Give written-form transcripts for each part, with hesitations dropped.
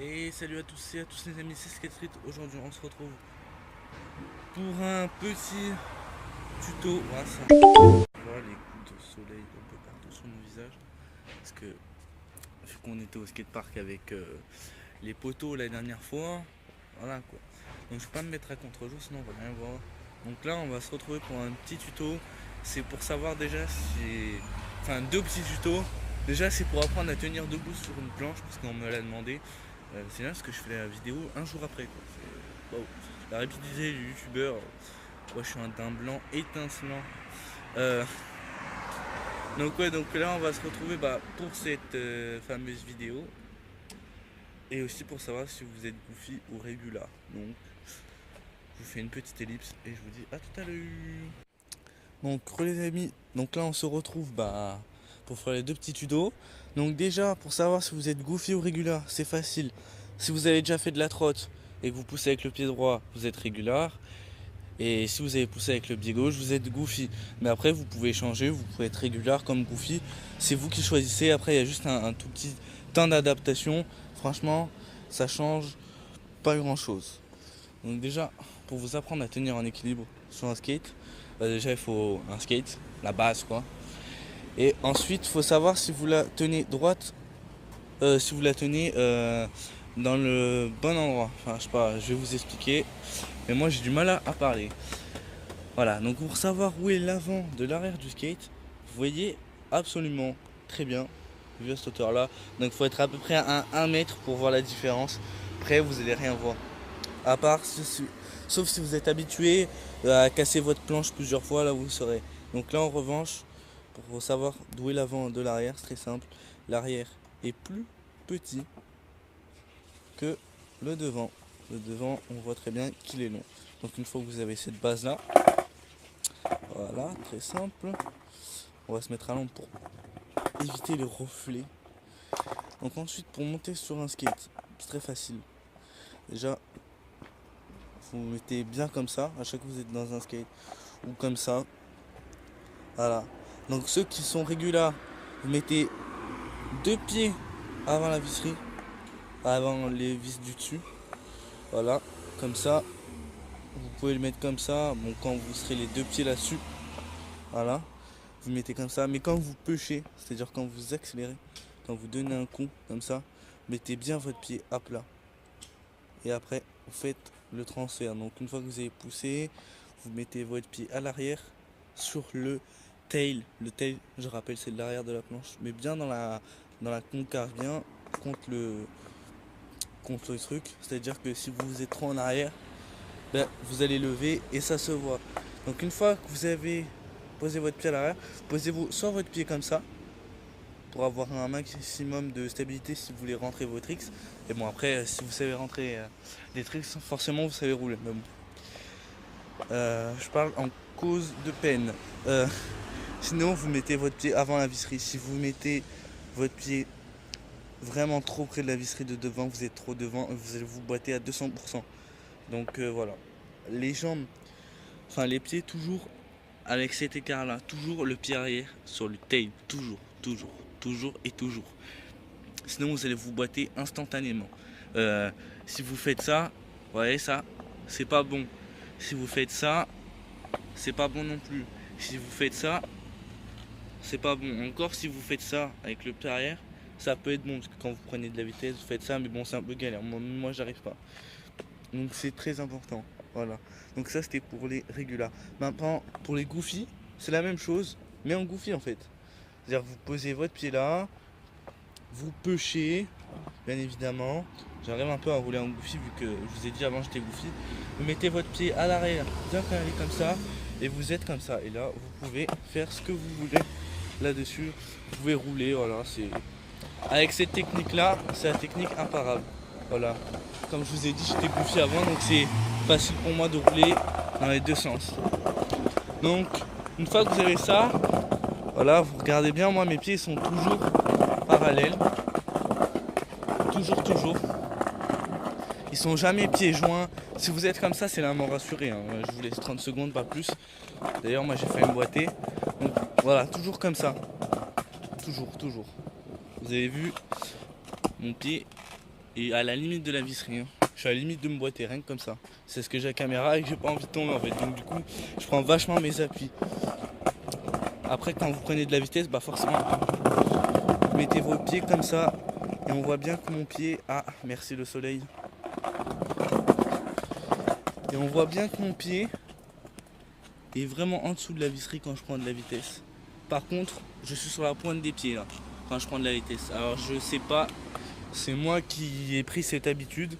Et salut à tous et à tous les amis, c'est Skate Street. Aujourd'hui on se retrouve pour un petit tuto. Voilà, ça. Voilà les coups de soleil un peu partout sur mon visage. Parce que vu qu'on était au skatepark avec les poteaux la dernière fois, voilà quoi. Donc je vais pas me mettre à contre-jour sinon on va rien voir. Donc là on va se retrouver pour un petit tuto. C'est pour savoir déjà si. Enfin deux petits tutos. Déjà c'est pour apprendre à tenir debout sur une planche parce qu'on me l'a demandé. C'est là parce que je fais la vidéo un jour après quoi. Wow. La rapidité du youtubeur. Moi je suis un teint blanc étincelant. Euh, donc ouais, donc là on va se retrouver pour cette fameuse vidéo. Et aussi pour savoir si vous êtes goofy ou régular. Donc je vous fais une petite ellipse et je vous dis à tout à l'heure. Donc les amis, donc là on se retrouve pour faire les deux petits tutos. Donc déjà pour savoir si vous êtes goofy ou régular, c'est facile. Si vous avez déjà fait de la trotte et que vous poussez avec le pied droit, vous êtes régular. Et si vous avez poussé avec le pied gauche, vous êtes goofy. Mais après vous pouvez changer, vous pouvez être régular comme goofy. C'est vous qui choisissez. Après il y a juste un tout petit temps d'adaptation. Franchement, ça change pas grand chose. Donc déjà, pour vous apprendre à tenir en équilibre sur un skate, déjà il faut un skate, la base quoi. Et ensuite, il faut savoir si vous la tenez droite, si vous la tenez dans le bon endroit. Enfin, je sais pas, je vais vous expliquer. Mais moi, j'ai du mal à parler. Voilà, donc pour savoir où est l'avant de l'arrière du skate, vous voyez absolument très bien, vu à cette hauteur-là. Donc il faut être à peu près à 1 mètre pour voir la différence. Après, vous allez rien voir. À part, sauf si vous êtes habitué à casser votre planche plusieurs fois, là vous saurez. Donc là en revanche, pour savoir d'où est l'avant de l'arrière, c'est très simple. L'arrière est plus petit que le devant. Le devant, on voit très bien qu'il est long. Donc une fois que vous avez cette base là, voilà, très simple. On va se mettre à l'ombre pour éviter les reflets. Donc ensuite, pour monter sur un skate, c'est très facile. Déjà, vous mettez bien comme ça, à chaque fois que vous êtes dans un skate, ou comme ça. Voilà. Donc ceux qui sont réguliers, vous mettez deux pieds avant la visserie, avant les vis du dessus. Voilà, comme ça. Vous pouvez le mettre comme ça. Bon, quand vous serez les deux pieds là-dessus, voilà, vous mettez comme ça. Mais quand vous pushez, c'est-à-dire quand vous accélérez, quand vous donnez un coup comme ça, mettez bien votre pied à plat. Et après, vous faites le transfert. Donc une fois que vous avez poussé, vous mettez votre pied à l'arrière sur le tail. Le tail, je rappelle, c'est de l'arrière de la planche, mais bien dans la concave, bien contre le truc. C'est-à-dire que si vous êtes trop en arrière, vous allez lever et ça se voit. Donc une fois que vous avez posé votre pied à l'arrière, posez-vous soit votre pied comme ça pour avoir un maximum de stabilité si vous voulez rentrer vos tricks. Et bon après, si vous savez rentrer des tricks, forcément vous savez rouler. Mais bon. Je parle en cause de peine. Sinon, vous mettez votre pied avant la visserie. Si vous mettez votre pied vraiment trop près de la visserie de devant, vous êtes trop devant, vous allez vous boiter à 200%. Donc voilà. Les jambes, enfin les pieds toujours avec cet écart-là. Toujours le pied arrière sur le tail. Toujours, toujours, toujours et toujours. Sinon, vous allez vous boiter instantanément. Si vous faites ça, vous voyez ça, c'est pas bon. Si vous faites ça, c'est pas bon non plus. Si vous faites ça, c'est pas bon. Encore si vous faites ça avec le pied arrière, ça peut être bon parce que quand vous prenez de la vitesse, vous faites ça, mais bon, c'est un peu galère. Moi j'arrive pas. Donc c'est très important. Voilà. Donc ça c'était pour les régulars. Maintenant pour les goofy, c'est la même chose, mais en goofy en fait. C'est-à-dire vous posez votre pied là, vous pêchez, bien évidemment. J'arrive un peu à rouler en goofy vu que je vous ai dit avant j'étais goofy. Vous mettez votre pied à l'arrière, bien calé comme ça, et vous êtes comme ça. Et là, vous pouvez faire ce que vous voulez là-dessus. Vous pouvez rouler, voilà. C'est avec cette technique-là, c'est la technique imparable. Voilà. Comme je vous ai dit, j'étais goofy avant, donc c'est facile pour moi de rouler dans les deux sens. Donc, une fois que vous avez ça, voilà, vous regardez bien, moi mes pieds sont toujours parallèles. Toujours, toujours. Ils sont jamais pieds joints. Si vous êtes comme ça, c'est la mort assurée. Hein. Je vous laisse 30 secondes, pas plus. D'ailleurs, moi j'ai failli me boiter. Donc voilà, toujours comme ça. Toujours, toujours. Vous avez vu, mon pied et à la limite de la visserie. Hein. Je suis à la limite de me boiter, rien que comme ça. C'est ce que j'ai à la caméra et que j'ai pas envie de tomber en fait. Donc du coup, je prends vachement mes appuis. Après, quand vous prenez de la vitesse, bah forcément, vous mettez vos pieds comme ça. Et on voit bien que mon pied... Ah, merci le soleil. Et on voit bien que mon pied est vraiment en dessous de la visserie quand je prends de la vitesse. Par contre, je suis sur la pointe des pieds là, quand je prends de la vitesse. Alors je sais pas, c'est moi qui ai pris cette habitude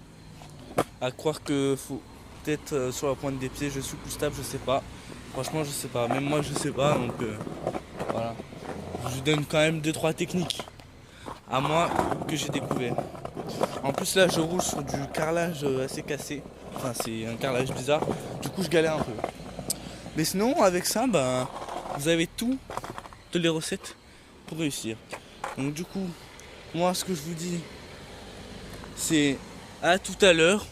à croire que faut peut-être sur la pointe des pieds, je suis plus stable, je sais pas. Franchement, je sais pas. Même moi, je sais pas. Donc voilà. Je vous donne quand même 2-3 techniques à moi que j'ai découvert. En plus là, je roule sur du carrelage assez cassé. Enfin, c'est un carrelage bizarre. Du coup, je galère un peu. Mais sinon, avec ça, ben, vous avez toutes les recettes pour réussir. Donc du coup, moi, ce que je vous dis, c'est à tout à l'heure.